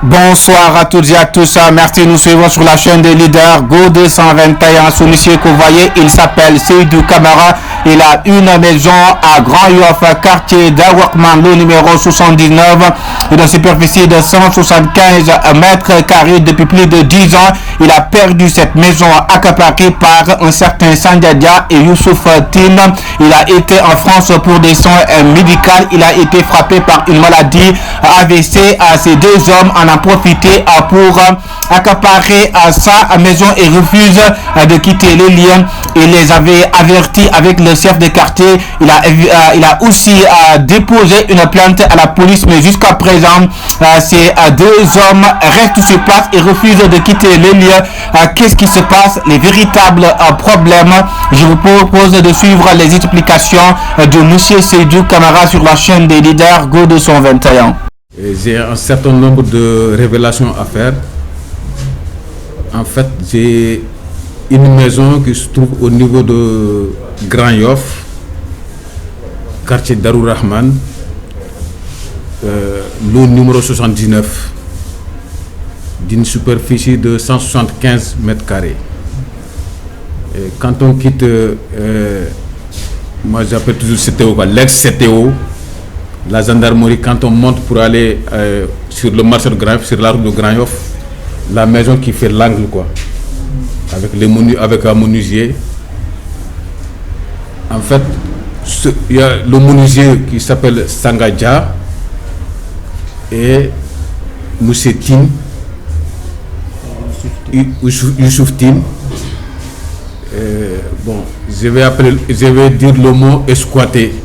Bonsoir à toutes et à tous. Merci de nous suivre sur la chaîne des leaders Go 221. Ce monsieur que vous voyez, il s'appelle Seydou Camara. Il a une maison à Grand Yoff, quartier d'Awakman, le numéro 79, d'une superficie de 175 mètres carrés depuis plus de 10 ans. Il a perdu cette maison accaparée par un certain Sandiadia et Youssouf Tin. Il a été en France pour des soins médicaux. Il a été frappé par une maladie AVC. Ces deux hommes en ont profité pour accaparer sa maison et refuse de quitter les lieux. Il les avait avertis avec le chef de quartier. Il a aussi déposé une plainte à la police, mais jusqu'à présent, ces deux hommes restent sur place et refusent de quitter les lieux. Qu'est-ce qui se passe? Les véritables problèmes. Je vous propose de suivre les explications de M. Seydou Camara sur la chaîne des leaders Go 221. J'ai un certain nombre de révélations à faire. En fait, j'ai une maison qui se trouve au niveau de Grand Yoff, quartier Darou Rahman, le numéro 79, d'une superficie de 175 mètres carrés. Et quand on quitte, moi j'appelle toujours CTO, l'ex-CTO, la gendarmerie, quand on monte pour aller sur le marché de Grand Yoff, sur la route de Grand Yoff, la maison qui fait l'angle, quoi, avec un menuisier. En fait, il y a le menuisier qui s'appelle Sangadja et M. Tin, Youssouf Tin. Bon, je vais dire le mot squatter.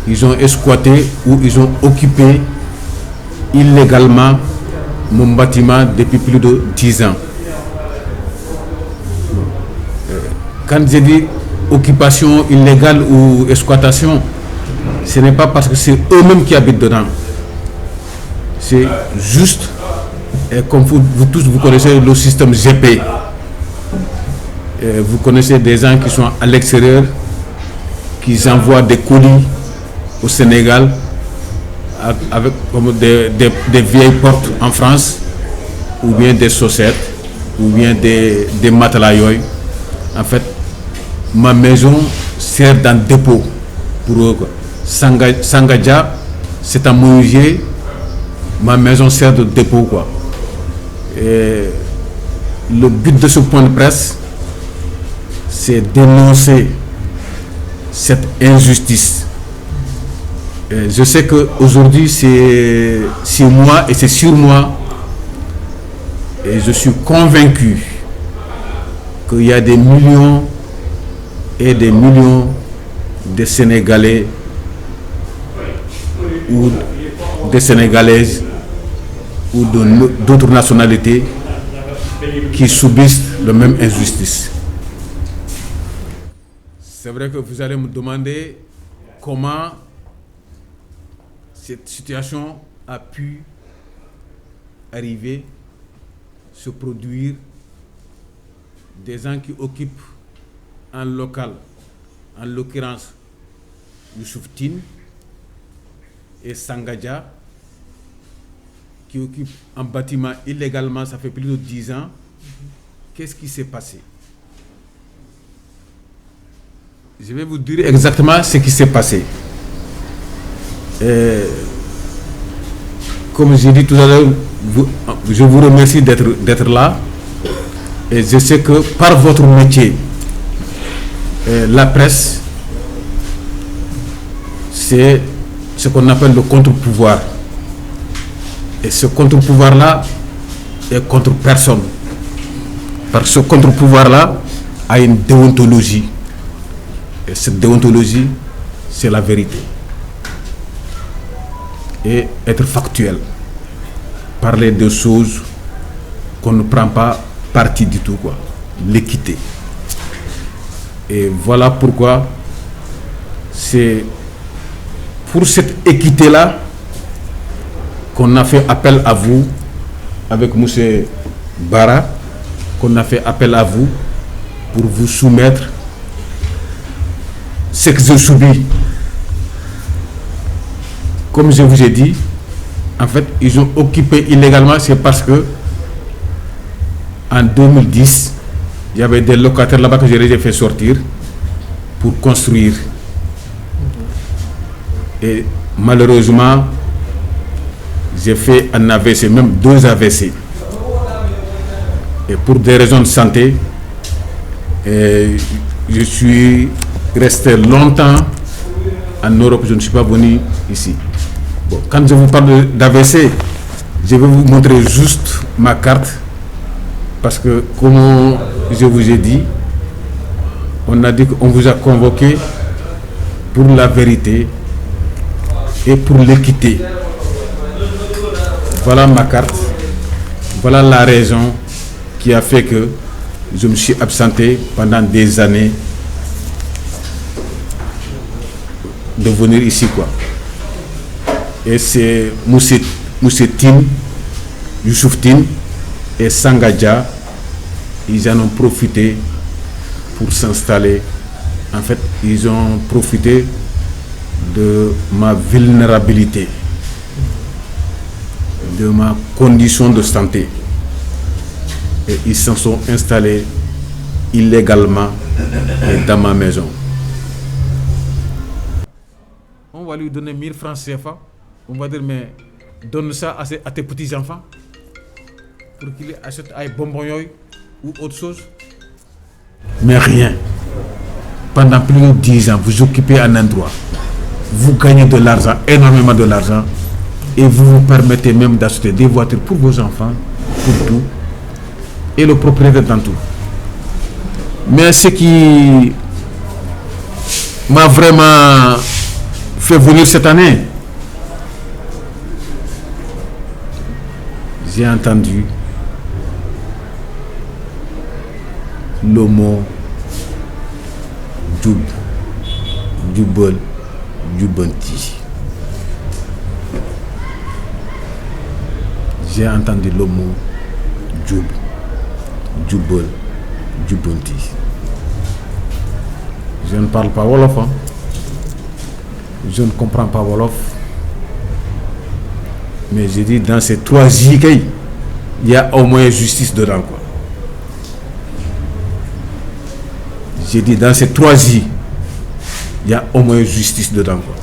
Ils ont squatté ou ils ont occupé illégalement mon bâtiment depuis plus de 10 ans. Quand je dis occupation illégale ou exploitation, ce n'est pas parce que c'est eux-mêmes qui habitent dedans. C'est juste, et comme vous tous, vous connaissez le système GP. Vous connaissez des gens qui sont à l'extérieur, qui envoient des colis au Sénégal avec comme des vieilles portes en France, ou bien des chaussettes, ou bien des matelas. En fait, ma maison sert d'un dépôt pour eux. Sangadja, c'est un menuisier. Ma maison sert de dépôt, quoi. Et le but de ce point de presse, c'est dénoncer cette injustice. Et je sais qu'aujourd'hui, c'est moi et c'est sur moi. Et je suis convaincu qu'il y a des millions et des millions de Sénégalais ou des Sénégalaises ou d'autres nationalités qui subissent la même injustice. C'est vrai que vous allez me demander comment cette situation a pu arriver, se produire, des gens qui occupent un local, en l'occurrence Youssouf Tin et Sangadja, qui occupent un bâtiment illégalement, ça fait plus de 10 ans. Qu'est-ce qui s'est passé? Je vais vous dire exactement ce qui s'est passé. Comme j'ai dit tout à l'heure, je vous remercie d'être là. Et je sais que par votre métier, la presse, c'est ce qu'on appelle le contre-pouvoir. Et ce contre-pouvoir-là est contre personne. Parce que ce contre-pouvoir-là a une déontologie. Et cette déontologie, c'est la vérité. Et être factuel. Parler de choses qu'on ne prend pas parti du tout, quoi. L'équité. Et voilà pourquoi c'est pour cette équité-là qu'on a fait appel à vous avec M. Bara, qu'on a fait appel à vous pour vous soumettre ce que je subis. Comme je vous ai dit, en fait, ils ont occupé illégalement, c'est parce que en 2010, il y avait des locataires là-bas que j'ai fait sortir pour construire. Et malheureusement, j'ai fait un AVC, même 2 AVC. Et pour des raisons de santé, je suis resté longtemps en Europe, je ne suis pas venu ici. Bon, quand je vous parle d'AVC, je vais vous montrer juste ma carte, parce que, comme je vous ai dit, on a dit qu'on vous a convoqué pour la vérité et pour l'équité. Voilà ma carte, voilà la raison qui a fait que je me suis absenté pendant des années de venir ici, quoi. Et c'est Moussetine, Youssouf Tine et Sangadja, ils en ont profité pour s'installer. En fait, ils ont profité de ma vulnérabilité, de ma condition de santé. Et ils se sont installés illégalement dans ma maison. On va lui donner 1000 francs CFA. On va dire, mais donne ça à tes petits-enfants pour qu'ils achètent des bonbons ou autre chose. Mais rien. Pendant plus de 10 ans, vous occupez un endroit. Vous gagnez de l'argent, énormément de l'argent, et vous vous permettez même d'acheter des voitures pour vos enfants, pour tout, et le propriétaire dans tout. Mais ce qui m'a vraiment fait venir cette année, j'ai entendu le mot Djoub, Djoubel, Djoubanti. J'ai entendu le mot Djoub, Djoubel, Djoubanti. Je ne parle pas Wolof, hein. Je ne comprends pas Wolof. Mais j'ai dit, dans ces 3 J, il y a au moins justice dedans, quoi. J'ai dit, dans ces 3 J, il y a au moins justice dedans, quoi.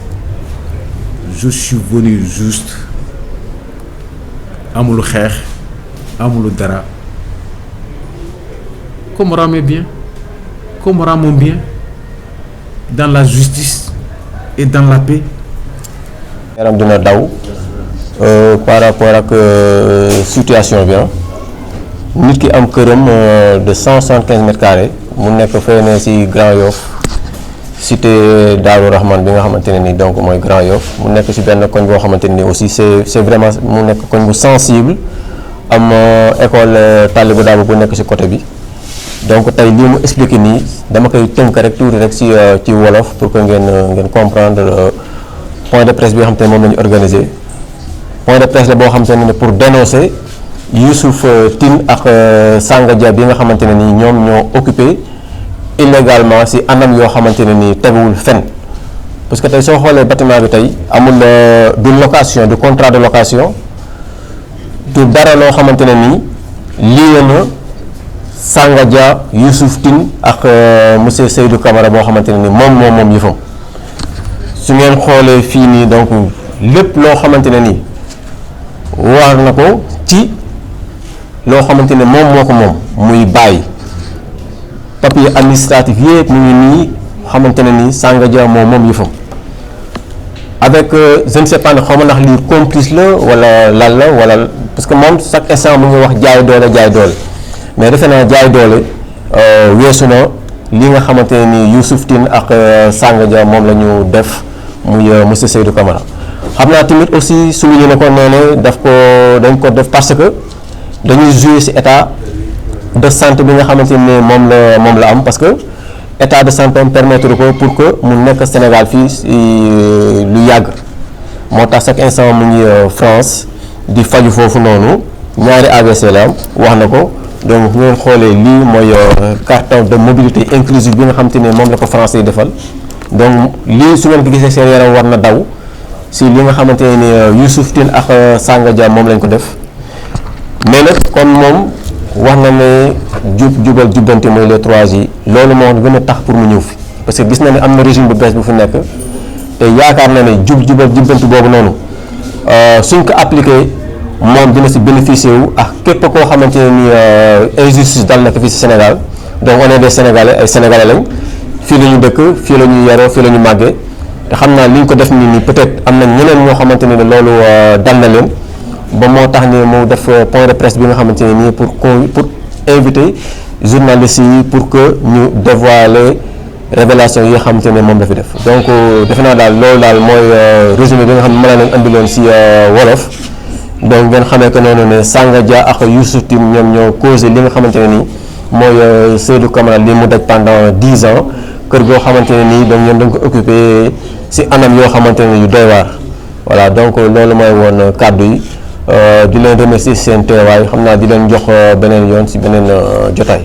Je suis venu juste Amoulou Kher, Amoulou Dara. Comme rame bien, comme rame bien, dans la justice et dans la paix. Par rapport à la situation bien, nous qui avons de 175 mètres carrés, nous avons fait ici Grand Yoff, cité Darou Rahman, donc moi Grand Yoff, nous avons fait aussi, c'est vraiment sensible à l'école Talibou Dabo pour nekk ci côté bi. Donc tay li mu expliquer ni dama koy teunk rek tour rek ci wolof pour que ngeen comprendre le point de presse bi nga xamantene mom lañu organiser. Point de presse la bo xamantene pour dénoncer Youssouf Tine ak Sangadja bi nga xamantene ni ñom ñoo occupé illégalement ci anam yo xamantene ni téwul fen. Parce que tay so xolé bâtiment bi tay amul de location, de contrat de location. Du dara lo xamantene ni lié na Sangadja, Youssouf Tine ak monsieur Seydou Camara bo xamantene ni mom yefam. Su ngeen xolé fi ni donc lepp lo xamantene ni war nako ci lo xamantene mom moko mom muy bay papier administratif yépp mu ngi ni xamantene ni Sangadja mom yefam. Avec je ne sais pas xawma ndax li complice la wala lan la wala parce que mom chaque instant mu ngi wax jaay doole mais defe naa jaay doole weesu na li nga xamante ni Youssouf Tine ak Sangadja moom la ñu def muy monsieur Seydou Camara. xam naa tamit aussi souligné na ko nee dañ ko def parce que dañuy jouer ci état de santé bi nga xamante ni moom la am parce que état de santé am permettre ko pour que mu nekk Sénégal fii lu yàgg moo tax chaque instant mu ngi France di faju foofu noonu ñaari AVC la am wax na ko. Donc nous avons le carton de mobilité inclusive bi nga xamantene mom la ko français defal donc li su ngeen ko gisee seen yaram war na daw si li nga xamante ne ni Youssouf Tine ak Sanga Dia moom lañ ko def mais nag kon moom wax na ne jubal jubbanti mooy les 3 yi loolu moo gën a tax pour mu ñëw fi parce que gis na ne am na régime bu bees bu fi nekk te yaakaar na ne jubal jubbanti boobu noonu suñ ko appliqué moom dina si bénéficier wu ak képp koo xamante ne ni injustice dal na ko fii si Sénégal donc on est des Sénégalais ay Sénégalais lañ fii la ñu dëkk fii la ñu yaroo fii la ñu màggee te xam naa li ñu ko def nii peut-être am na ñeneen ñoo xamante ne loolu dal na leen ba moo tax ni mu def point de presse bi nga xamante ne nii pour inviter journalistes yi pour que ñu dévoiler révélation yi nga xamante ne moom la fi def donc defe naa daal loolu daal mooy résumé bi nga xam ne mën nañ andiloon si wolof donc ngeen xamee que noonu ne Sanga Dia ak Youssouf Tine ñoom ñoo causé li nga xamante ne nii mooy Seydou Camara li mu daj pendant 10 ans kër goo xamante ne nii donc ñoom dañ ko occupé si anam yoo xamante ne yu doy waar voilà donc loolu mooy woon kàddu yi di leen remercier seen teewaay xam naa di leen jox beneen yoon si beneen jotaay.